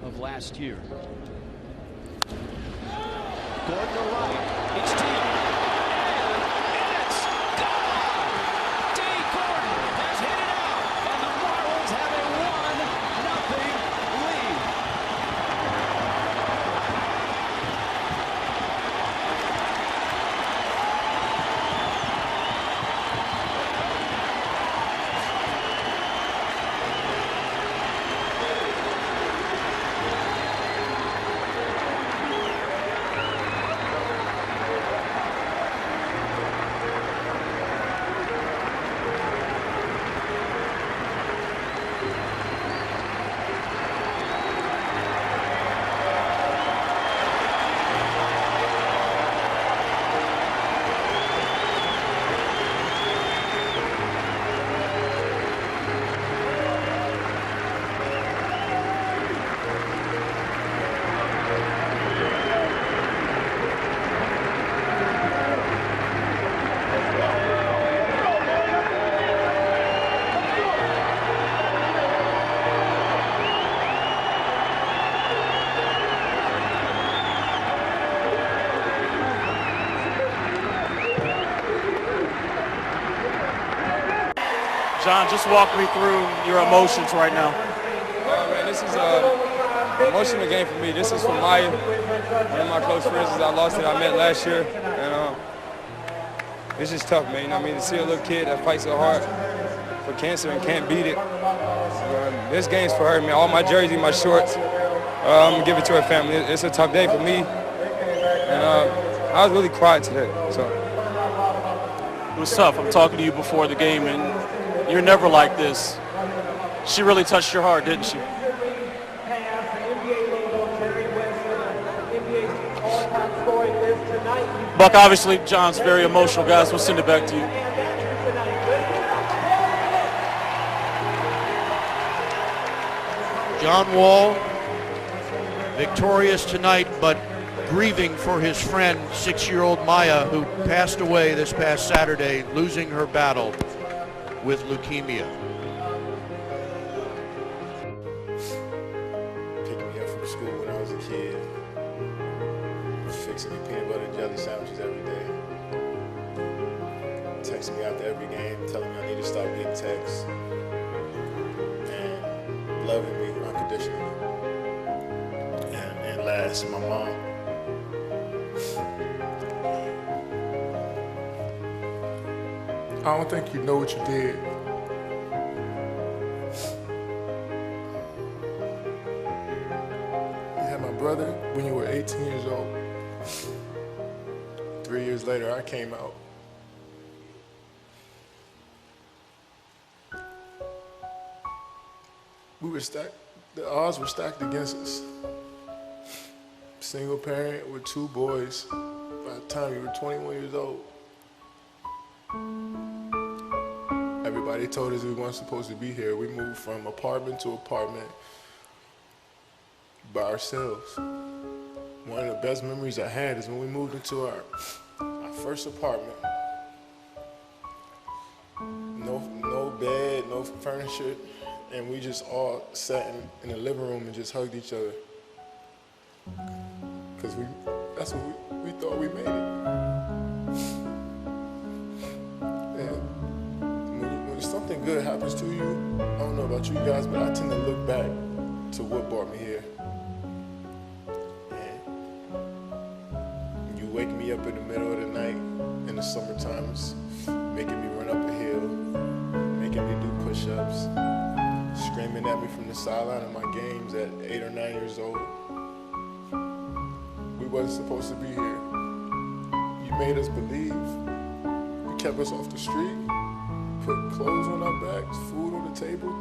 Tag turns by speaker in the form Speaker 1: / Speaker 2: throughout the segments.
Speaker 1: of last year. Gordon to right. It's Teal. And it's gone! Dee Gordon has hit it out, and the Marlins have a 1-0 lead.
Speaker 2: John, just walk me through your emotions right now.
Speaker 3: Man, this is an emotional game for me. This is for Maya, one of my close friends I lost that I met last year. And this is tough, man. You know what I mean? To see a little kid that fights so hard for cancer and can't beat it. This game's for her, man. All my jersey, my shorts, I'm going to give it to her family. It's a tough day for me. And I was really quiet today. So.
Speaker 2: It was tough. I'm talking to you before the game, and you're never like this. She really touched your heart, didn't she? Buck, obviously, John's very emotional. Guys, we'll send it back to you.
Speaker 4: John Wall, victorious tonight, but grieving for his friend, 6-year-old Maya, who passed away this past Saturday, losing her battle with leukemia.
Speaker 5: Picking me up from school when I was a kid, fixing me peanut butter and jelly sandwiches every day, texting me after every game, telling me I need to stop getting texts, and loving me unconditionally. And last, my mom.
Speaker 6: I don't think you know what you did. You had my brother when you were 18 years old. 3 years later, I came out. We were stacked, the odds were stacked against us. Single parent with 2 boys by the time you were 21 years old. Everybody told us we weren't supposed to be here. We moved from apartment to apartment by ourselves. One of the best memories I had is when we moved into our first apartment. No bed, no furniture, and we just all sat in the living room and just hugged each other. Because that's what we thought we made it. When something good happens to you, I don't know about you guys, but I tend to look back to what brought me here. And you wake me up in the middle of the night in the summertime, making me run up a hill, making me do push-ups, screaming at me from the sideline of my games at 8 or 9 years old. We wasn't supposed to be here. You made us believe. You kept us off the street, put clothes on our backs, food on the table.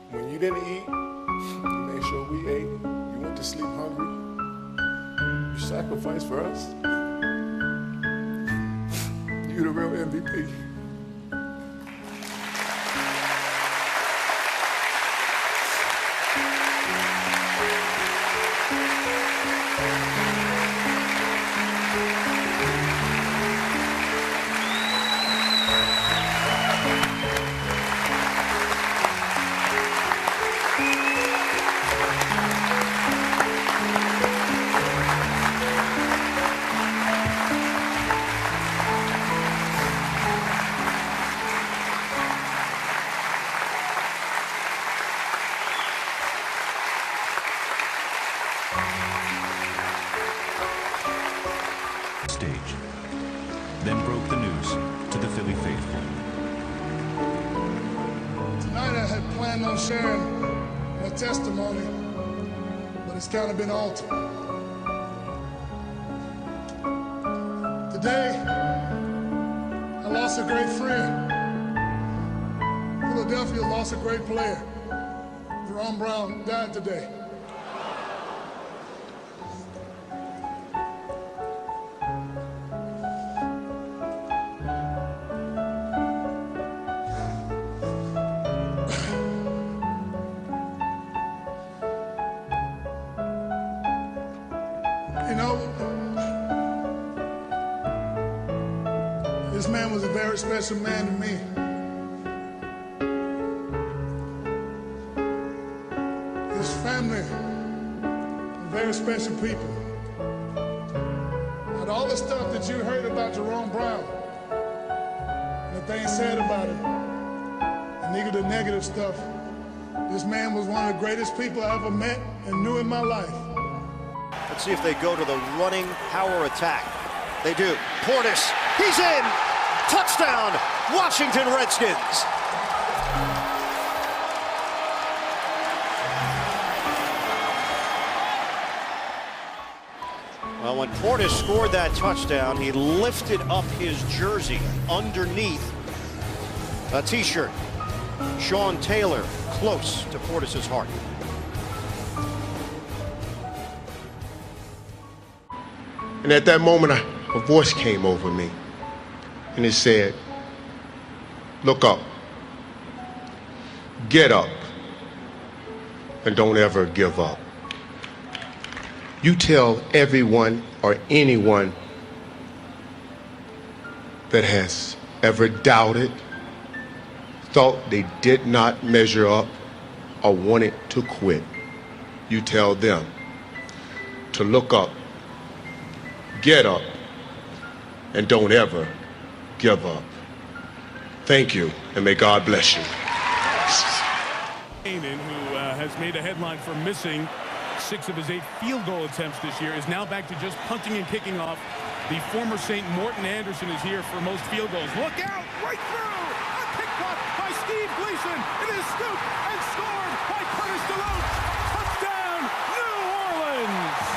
Speaker 6: When you didn't eat, you made sure we ate. You went to sleep hungry. You sacrificed for us. You the real MVP. sharing a testimony, but it's kind of been altered. Today, I lost a great friend. Philadelphia lost a great player. Jerome Brown died today. You know, this man was a very special man to me. His family, very special people. And all the stuff that you heard about Jerome Brown, and the things said about him, and even the negative stuff, this man was one of the greatest people I ever met and knew in my life.
Speaker 7: Let's see if they go to the running power attack. They do. Portis, he's in! Touchdown, Washington Redskins! Well, when Portis scored that touchdown, he lifted up his jersey underneath a t-shirt. Sean Taylor, close to Portis's heart.
Speaker 8: And at that moment, a voice came over me, and it said, look up, get up, and don't ever give up. You tell everyone or anyone that has ever doubted, thought they did not measure up, or wanted to quit, you tell them to look up, get up, and don't ever give up. Thank you, and may God bless you.
Speaker 9: Who has made a headline for missing 6 of his 8 field goal attempts this year, is now back to just punting and kicking off. The former Saint Morton Anderson is here for most field goals. Look out, right through! A pick block by Steve Gleason. It is scooped and scored by Curtis DeLoach. Touchdown, New Orleans!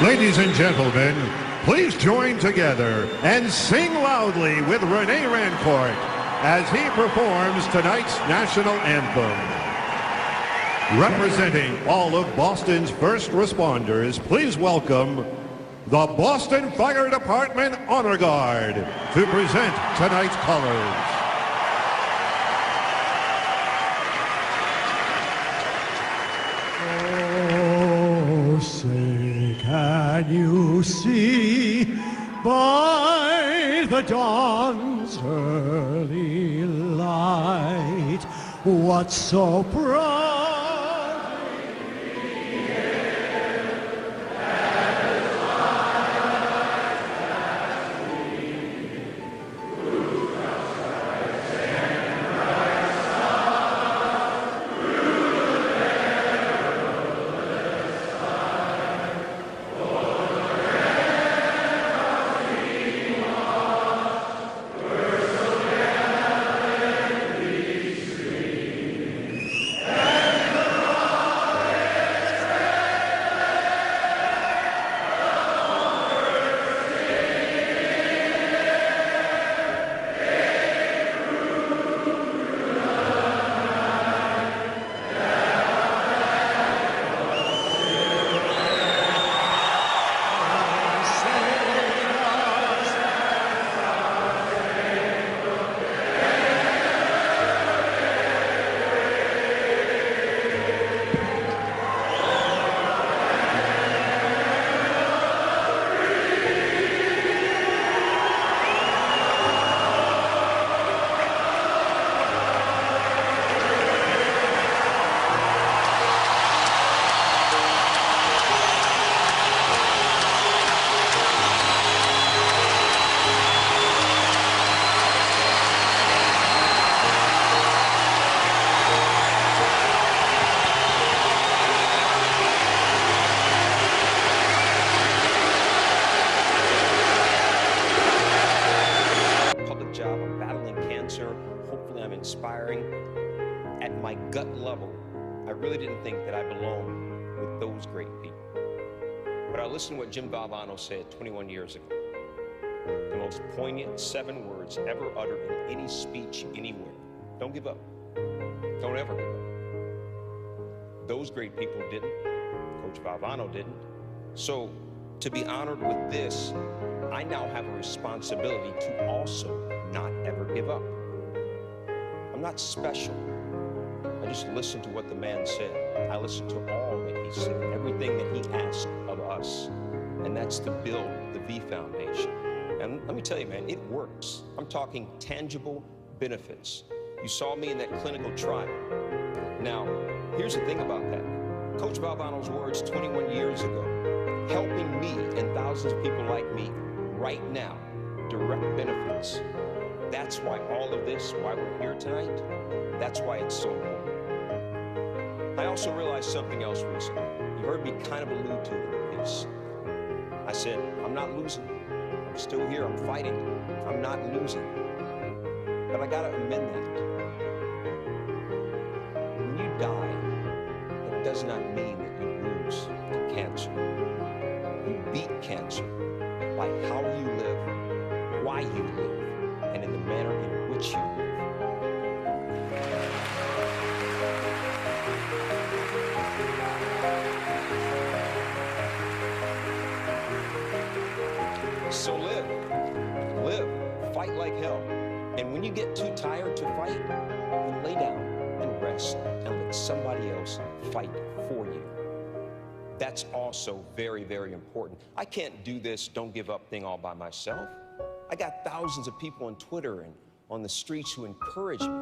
Speaker 10: Ladies and gentlemen, please join together and sing loudly with Rene Rancourt as he performs tonight's national anthem. Representing all of Boston's first responders, please welcome the Boston Fire Department Honor Guard to present tonight's colors.
Speaker 11: Can you see by the dawn's early light what so proudly as eyes have seen, through the skies and bright stars, through the perilous sky, for the refuge were so gallantly streaming.
Speaker 12: inspiring. At my gut level, I really didn't think that I belonged with those great people. But I listened to what Jim Valvano said 21 years ago. The most poignant 7 words ever uttered in any speech anywhere. Don't give up. Don't ever give up. Those great people didn't. Coach Valvano didn't. So to be honored with this, I now have a responsibility to also not ever give up. I'm not special. I just listened to what the man said. I listened to all that he said, everything that he asked of us, and that's to build the V Foundation. And let me tell you, man, it works. I'm talking tangible benefits. You saw me in that clinical trial. Now, here's the thing about that. Coach Valvano's words 21 years ago, helping me and thousands of people like me right now, direct benefits. That's why all of this, why we're here tonight, that's why it's so important. I also realized something else recently. You heard me kind of allude to it in the piece. I said, I'm not losing. I'm still here, I'm fighting. I'm not losing. But I gotta amend that. When you die, it does not mean that you lose to cancer. You beat cancer by how you live, why you live, and in the manner in which you live. So live, fight like hell. And when you get too tired to fight, then lay down and rest and let somebody else fight for you. That's also very, very important. I can't do this don't give up thing all by myself. I got thousands of people on Twitter and on the streets who encourage me.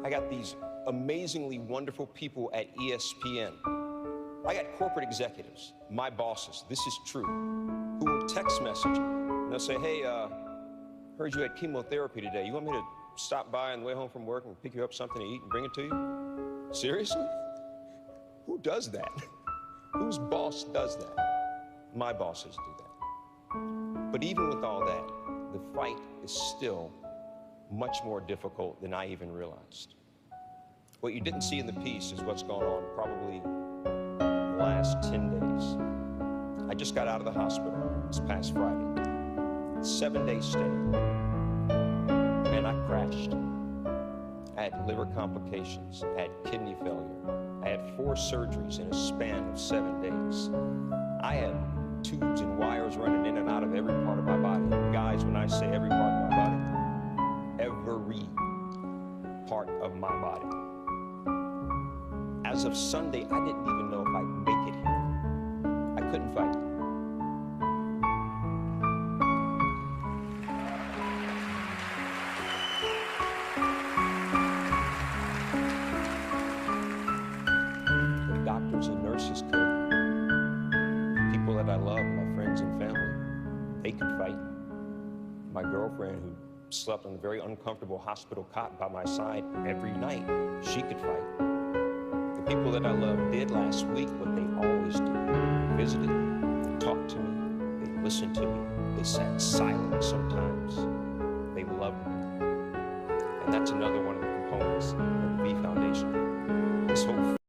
Speaker 12: I got these amazingly wonderful people at ESPN. I got corporate executives, my bosses, this is true, who will text message me. And they'll say, hey, heard you had chemotherapy today. You want me to stop by on the way home from work and pick you up something to eat and bring it to you? Seriously? Who does that? Whose boss does that? My bosses do that. But even with all that, the fight is still much more difficult than I even realized. What you didn't see in the piece is what's going on probably the last 10 days. I just got out of the hospital this past Friday. 7-day stay. And I crashed. I had liver complications. I had kidney failure. I had 4 surgeries in a span of 7 days. I had tubes and wires running in and out of every part of my body. Guys, when I say every part of my body, every part of my body. As of Sunday, I didn't even know if I'd make it here. I couldn't fight. Doctors and nurses could. People that I love, my friends and family, they could fight. My girlfriend, who slept on a very uncomfortable hospital cot by my side every night, she could fight. The people that I love did last week what they always do. They visited, they talked to me, they listened to me, they sat silent sometimes. They loved me. And that's another one of the components